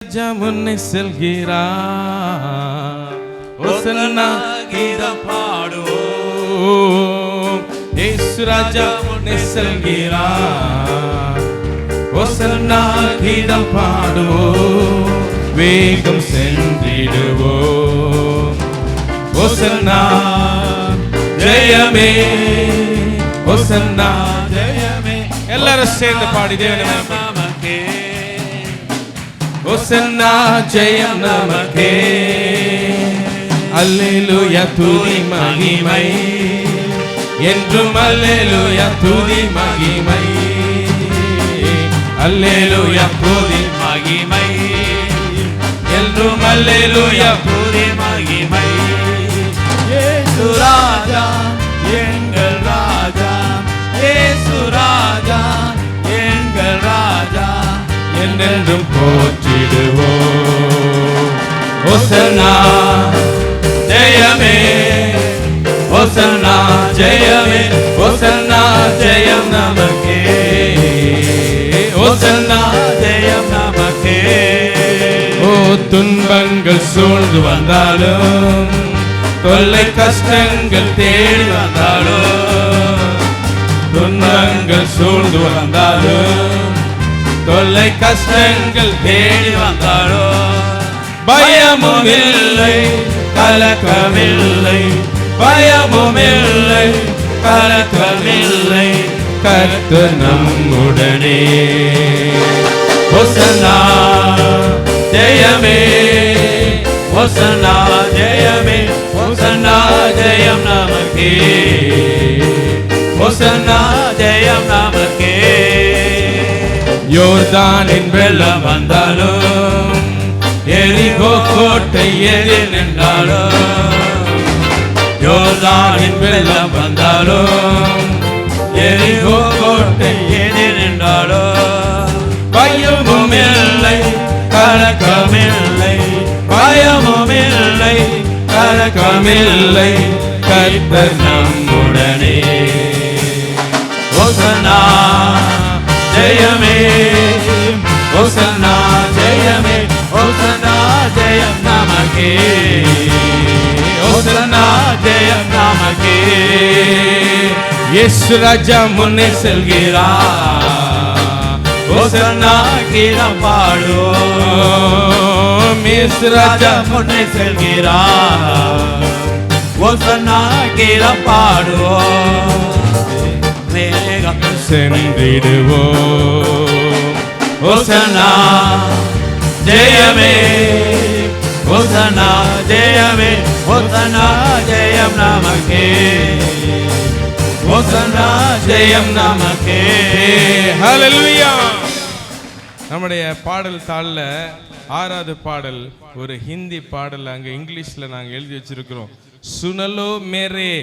ராஜா முன்னே செல்கிறார், ஓசன்னா கீதம் பாடுவோம். இயேசு ராஜா முன்னே செல்கிறார், ஓசன்னா கீதம் பாடுவோம். வேகம் சென்றிடுவோம், ஓசன்னா ஜெயமே, ஓசன்னா ஜெயமே. எல்லாரும் சேர்ந்து பாடி தேவனை ஓசன்னா ஜெயம் நமக்கே. அல்லேலூயா துதி மகிமை என்றும், அல்லேலூயா துதி மகிமை, அல்லேலூயா துதி மகிமை என்றும், அல்லேலூயா துதி மகிமை. இயேசு ராஜா எங்கள் ராஜா, இயேசு ராஜா எங்கள் ராஜா, என்றென்றும் போற்றிடுவோம். ஓசன்னா ஜெயமே, ஓசன்னா ஜெயமே, ஓசன்னா ஜெயம் நமக்கே, ஓசன்னா ஜெயம் நமக்கே. ஓ துன்பங்கள் சூழ்ந்து வந்தாலும், தொல்லை கஷ்டங்கள் தேடி வந்தாலும், துன்பங்கள் சூழ்ந்து வந்தாலும், தொல்லை கஷ்டங்கள் தேடி வந்தாலோ, பயமும் இல்லை கலக்கமில்லை, பயமும் இல்லை கலக்கமில்லை, கர்த்தர் நம்முடனே. ஓசன்னா ஜெயமே, ஓசன்னா ஜெயமே, ஓசன்னா ஜெயம் நமக்கே, ஓசன்னா ஜெயம் நமக்கே. யோர்தானின் வெள்ளம் வந்தாலும், எரிகோ கோட்டை எதிர் நின்றாலும், யோர்தானின் வெள்ளம் வந்தாலும், எரிகோ கோட்டை எதிர் நின்றாலும், பயமும் இல்லை கலக்கமில்லை, பயமும் இல்லை கலக்கமில்லை, கர்த்தர் நம்முடனே. ஓசன்னா ஜெயமே, ஓசன்னா ஜெயமே, ஓசன்னா ஜெயம் நமக்கே, ஓசன்னா ஜெயம் நமக்கே. இயேசு ராஜா முன்னே செல்கிறார், ஓசன்னா கீதம் பாடுவோம். இயேசு ராஜா முன்னே செல்கிறார், ஓசன்னா கீதம் பாடுவோம். வேகம் சென்றிடுவோம், ஓசன்னா ஜெயமே, ஓசன்னா ஜெயமே, ஓசன்னா ஜெயம் நமக்கே, ஓசன்னா ஜெயம் நமக்கே. ஹல்லேலூயா. நம்முடைய பாடல் தாள்ல 6வது பாடல் ஒரு ஹிந்தி பாடல், அங்க இங்கிலீஷ்ல நாங்க எழுதி வச்சிருக்கிறோம். சுனலோ மேரே.